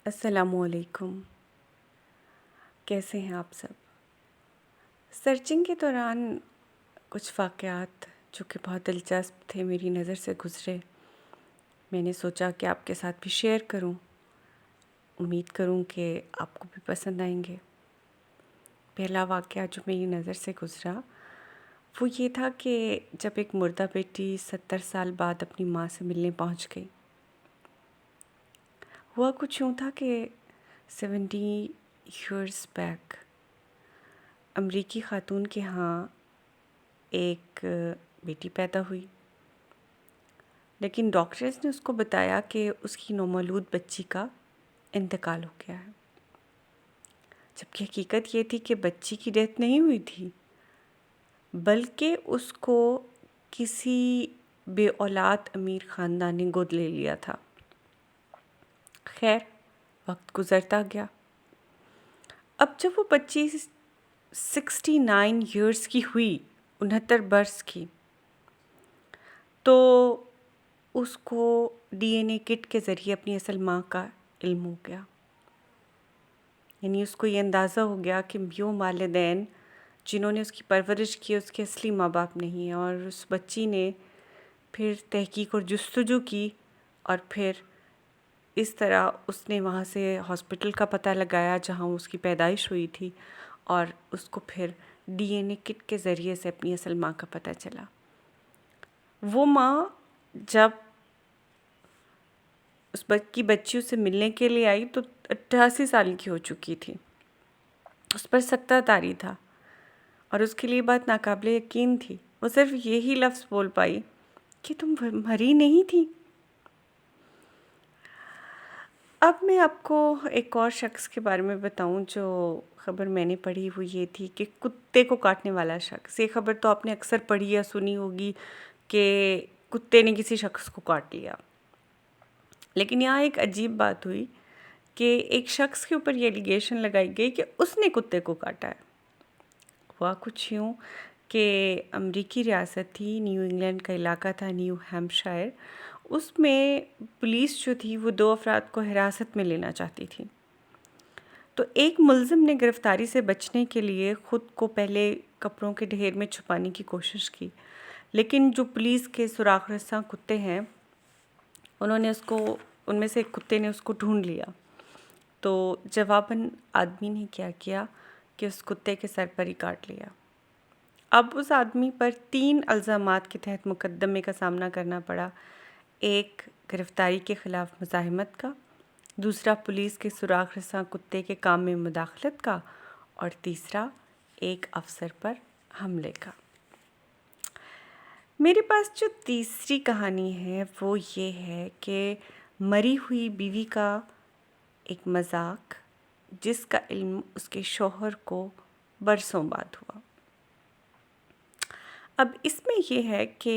السلام علیکم، کیسے ہیں آپ سب؟ سرچنگ کے دوران کچھ واقعات جو کہ بہت دلچسپ تھے میری نظر سے گزرے، میں نے سوچا کہ آپ کے ساتھ بھی شیئر کروں، امید کروں کہ آپ کو بھی پسند آئیں گے۔ پہلا واقعہ جو میری نظر سے گزرا وہ یہ تھا کہ جب ایک مردہ بیٹی 70 سال بعد اپنی ماں سے ملنے پہنچ گئی۔ ہوا کچھ یوں تھا کہ 70 ایئرس بیک امریکی خاتون کے ہاں ایک بیٹی پیدا ہوئی، لیکن ڈاکٹرز نے اس کو بتایا کہ اس کی نومولود بچی کا انتقال ہو گیا ہے، جبکہ حقیقت یہ تھی کہ بچی کی ڈیتھ نہیں ہوئی تھی، بلکہ اس کو کسی بے اولاد امیر خاندان نے گود لے لیا تھا۔ خیر، وقت گزرتا گیا۔ اب جب وہ بچی 69 ایئرس کی ہوئی، 69 برس کی، تو اس کو ڈی این اے کٹ کے ذریعے اپنی اصل ماں کا علم ہو گیا۔ یعنی اس کو یہ اندازہ ہو گیا کہ وہ والدین جنہوں نے اس کی پرورش کی اس کے اصلی ماں باپ نہیں ہیں، اور اس بچی نے پھر تحقیق اور جستجو کی، اور پھر اس طرح اس نے وہاں سے ہاسپٹل کا پتہ لگایا جہاں اس کی پیدائش ہوئی تھی، اور اس کو پھر ڈی این اے کٹ کے ذریعے سے اپنی اصل ماں کا پتہ چلا۔ وہ ماں جب اس کی بچی سے ملنے کے لیے آئی تو 88 سال کی ہو چکی تھی، اس پر سکتہ طاری تھا، اور اس کے لیے بات ناقابل یقین تھی۔ وہ صرف یہی لفظ بول پائی کہ تم مری نہیں تھی۔ اب میں آپ کو ایک اور شخص کے بارے میں بتاؤں جو خبر میں نے پڑھی، وہ یہ تھی کہ کتے کو کاٹنے والا شخص۔ یہ خبر تو آپ نے اکثر پڑھی یا سنی ہوگی کہ کتے نے کسی شخص کو کاٹ لیا، لیکن یہاں ایک عجیب بات ہوئی کہ ایک شخص کے اوپر یہ ایلیگیشن لگائی گئی کہ اس نے کتے کو کاٹا ہے۔ ہوا کچھ یوں کہ امریکی ریاست تھی، نیو انگلینڈ کا علاقہ تھا، نیو ہیمپشائر۔ اس میں پولیس جو تھی وہ 2 افراد کو حراست میں لینا چاہتی تھی، تو ایک ملزم نے گرفتاری سے بچنے کے لیے خود کو پہلے کپڑوں کے ڈھیر میں چھپانے کی کوشش کی، لیکن جو پولیس کے سراغ رساں کتے ہیں انہوں نے ان میں سے ایک کتے نے اس کو ڈھونڈ لیا، تو جواباً آدمی نے کیا کیا کہ اس کتے کے سر پر ہی کاٹ لیا۔ اب اس آدمی پر 3 الزامات کے تحت مقدمے کا سامنا کرنا پڑا، ایک گرفتاری کے خلاف مزاحمت کا، دوسرا پولیس کے سراغ رساں کتے کے کام میں مداخلت کا، اور تیسرا ایک افسر پر حملے کا۔ میرے پاس جو تیسری کہانی ہے وہ یہ ہے کہ مری ہوئی بیوی کا ایک مذاق جس کا علم اس کے شوہر کو برسوں بعد ہوا۔ اب اس میں یہ ہے کہ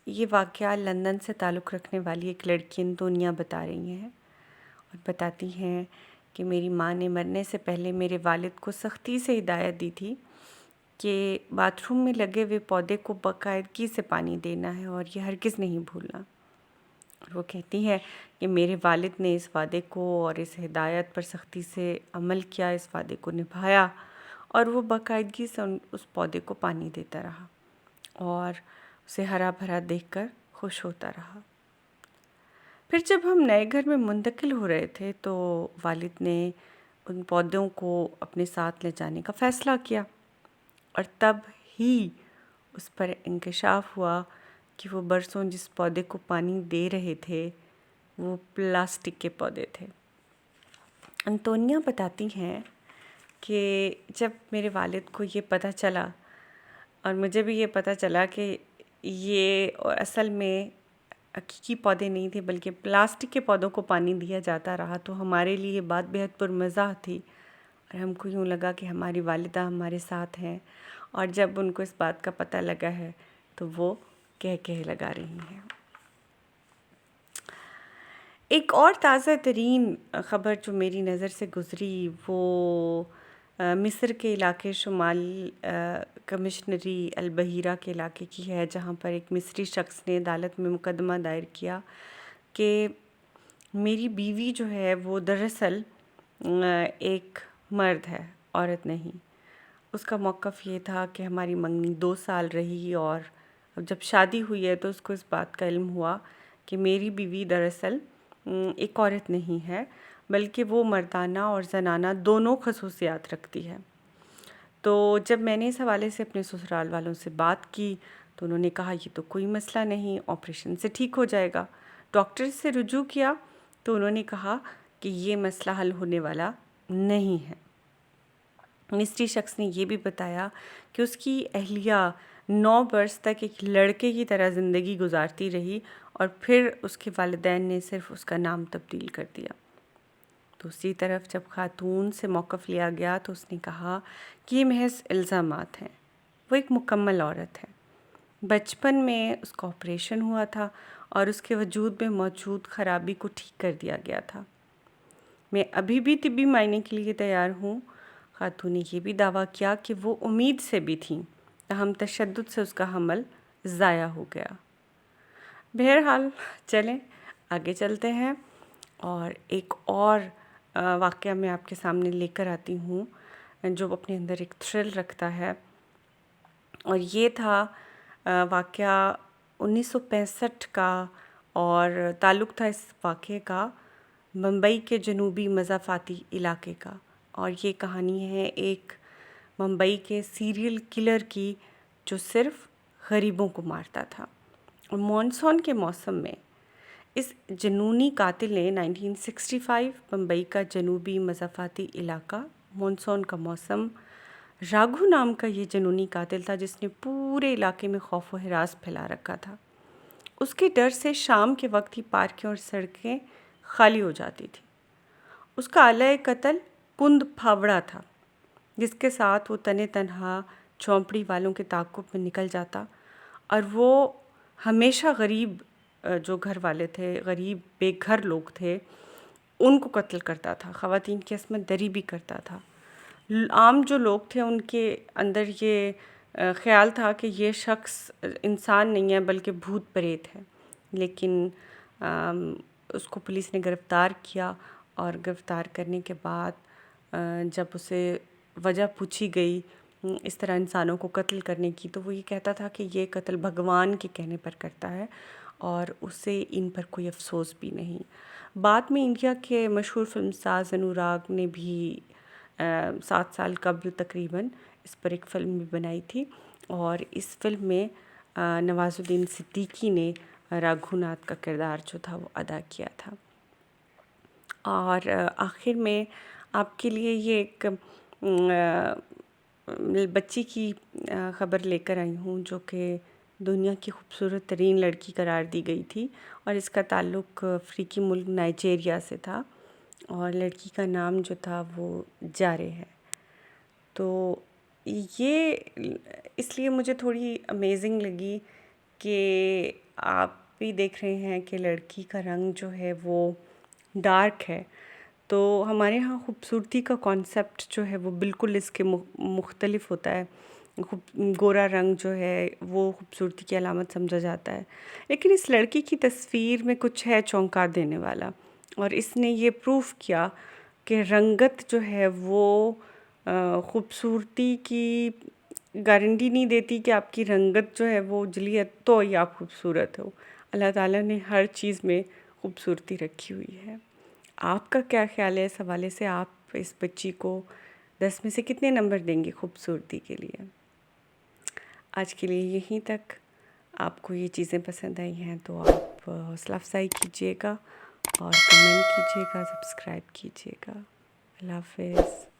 یہ واقعہ لندن سے تعلق رکھنے والی ایک لڑکی انتونیا بتا رہی ہیں، اور بتاتی ہیں کہ میری ماں نے مرنے سے پہلے میرے والد کو سختی سے ہدایت دی تھی کہ باتھ روم میں لگے ہوئے پودے کو باقاعدگی سے پانی دینا ہے اور یہ ہرگز نہیں بھولنا۔ اور وہ کہتی ہے کہ میرے والد نے اس وعدے کو اور اس ہدایت پر سختی سے عمل کیا، اس وعدے کو نبھایا، اور وہ باقاعدگی سے اس پودے کو پانی دیتا رہا اور اسے ہرا بھرا دیکھ کر خوش ہوتا رہا۔ پھر جب ہم نئے گھر میں منتقل ہو رہے تھے تو والد نے ان پودوں کو اپنے ساتھ لے جانے کا فیصلہ کیا، اور تب ہی اس پر انکشاف ہوا کہ وہ برسوں جس پودے کو پانی دے رہے تھے وہ پلاسٹک کے پودے تھے۔ انتونیا بتاتی ہیں کہ جب میرے والد کو یہ پتہ چلا، اور مجھے بھی یہ پتہ چلا کہ یہ اصل میں حقیقی پودے نہیں تھے بلکہ پلاسٹک کے پودوں کو پانی دیا جاتا رہا، تو ہمارے لیے یہ بات بہت پرمزہ تھی، اور ہم کو یوں لگا کہ ہماری والدہ ہمارے ساتھ ہیں، اور جب ان کو اس بات کا پتہ لگا ہے تو وہ کہہ لگا رہی ہیں۔ ایک اور تازہ ترین خبر جو میری نظر سے گزری وہ مصر کے علاقے شمال کمشنری البحیرہ کے علاقے کی ہے، جہاں پر ایک مصری شخص نے عدالت میں مقدمہ دائر کیا کہ میری بیوی جو ہے وہ دراصل ایک مرد ہے، عورت نہیں۔ اس کا موقف یہ تھا کہ ہماری منگنی 2 سال رہی، اور جب شادی ہوئی ہے تو اس کو اس بات کا علم ہوا کہ میری بیوی دراصل ایک عورت نہیں ہے، بلکہ وہ مردانہ اور زنانہ دونوں خصوصیات رکھتی ہے۔ تو جب میں نے اس حوالے سے اپنے سسرال والوں سے بات کی تو انہوں نے کہا یہ تو کوئی مسئلہ نہیں، آپریشن سے ٹھیک ہو جائے گا۔ ڈاکٹر سے رجوع کیا تو انہوں نے کہا کہ یہ مسئلہ حل ہونے والا نہیں ہے۔ مستری شخص نے یہ بھی بتایا کہ اس کی اہلیہ 9 برس تک ایک لڑکے کی طرح زندگی گزارتی رہی، اور پھر اس کے والدین نے صرف اس کا نام تبدیل کر دیا۔ دوسری طرف جب خاتون سے موقف لیا گیا تو اس نے کہا کہ یہ محض الزامات ہیں، وہ ایک مکمل عورت ہے۔ بچپن میں اس کا آپریشن ہوا تھا اور اس کے وجود میں موجود خرابی کو ٹھیک کر دیا گیا تھا۔ میں ابھی بھی طبی معائنے کے لیے تیار ہوں۔ خاتون نے یہ بھی دعویٰ کیا کہ وہ امید سے بھی تھیں، تاہم تشدد سے اس کا حمل ضائع ہو گیا۔ بہرحال چلیں آگے چلتے ہیں، اور ایک اور واقعہ میں آپ کے سامنے لے کر آتی ہوں جو اپنے اندر ایک تھرل رکھتا ہے، اور یہ تھا واقعہ 1965 کا، اور تعلق تھا اس واقعے کا ممبئی کے جنوبی مضافاتی علاقے کا۔ اور یہ کہانی ہے ایک ممبئی کے سیریل کلر کی جو صرف غریبوں کو مارتا تھا۔ اور مانسون کے موسم میں اس جنونی قاتل نے 1965 ممبئی کا جنوبی مضافاتی علاقہ، مانسون کا موسم، راگھو نام کا یہ جنونی قاتل تھا جس نے پورے علاقے میں خوف و ہراس پھیلا رکھا تھا۔ اس کے ڈر سے شام کے وقت ہی پارکیں اور سڑکیں خالی ہو جاتی تھی۔ اس کا آلۂ قتل کند پھاوڑا تھا، جس کے ساتھ وہ تنے تنہا جھونپڑی والوں کے تعاقب میں نکل جاتا، اور وہ ہمیشہ غریب جو گھر والے تھے، غریب بے گھر لوگ تھے، ان کو قتل کرتا تھا، خواتین کی عصمت دری بھی کرتا تھا۔ عام جو لوگ تھے ان کے اندر یہ خیال تھا کہ یہ شخص انسان نہیں ہے بلکہ بھوت پریت ہے، لیکن اس کو پولیس نے گرفتار کیا، اور گرفتار کرنے کے بعد جب اسے وجہ پوچھی گئی اس طرح انسانوں کو قتل کرنے کی، تو وہ یہ کہتا تھا کہ یہ قتل بھگوان کے کہنے پر کرتا ہے اور اسے ان پر کوئی افسوس بھی نہیں۔ بعد میں انڈیا کے مشہور فلم ساز انوراگ نے بھی 7 سال قبل تقریباً اس پر ایک فلم بھی بنائی تھی، اور اس فلم میں نواز الدین صدیقی نے راگھو ناتھ کا کردار جو تھا وہ ادا کیا تھا۔ اور آخر میں آپ کے لیے یہ ایک بچی کی خبر لے کر آئی ہوں جو کہ دنیا کی خوبصورت ترین لڑکی قرار دی گئی تھی، اور اس کا تعلق افریقی ملک نائجیریا سے تھا، اور لڑکی کا نام جو تھا وہ جارے ہے۔ تو یہ اس لیے مجھے تھوڑی امیزنگ لگی کہ آپ بھی دیکھ رہے ہیں کہ لڑکی کا رنگ جو ہے وہ ڈارک ہے، تو ہمارے ہاں خوبصورتی کا کانسیپٹ جو ہے وہ بالکل اس کے مختلف ہوتا ہے۔ گورا رنگ جو ہے وہ خوبصورتی کی علامت سمجھا جاتا ہے، لیکن اس لڑکی کی تصویر میں کچھ ہے چونکا دینے والا، اور اس نے یہ پروف کیا کہ رنگت جو ہے وہ خوبصورتی کی گارنٹی نہیں دیتی کہ آپ کی رنگت جو ہے وہ اجلی ہے تو ہی آپ خوبصورت ہو۔ اللہ تعالیٰ نے ہر چیز میں خوبصورتی رکھی ہوئی ہے۔ آپ کا کیا خیال ہے اس حوالے سے؟ آپ اس بچی کو 10 میں سے کتنے نمبر دیں گے خوبصورتی کے لیے؟ آج کے لیے یہیں تک۔ آپ کو یہ چیزیں پسند آئی ہیں تو آپ حوصلہ افزائی کیجیے گا اور کمنٹ کیجیے گا، سبسکرائب کیجیے گا۔ اللہ حافظ۔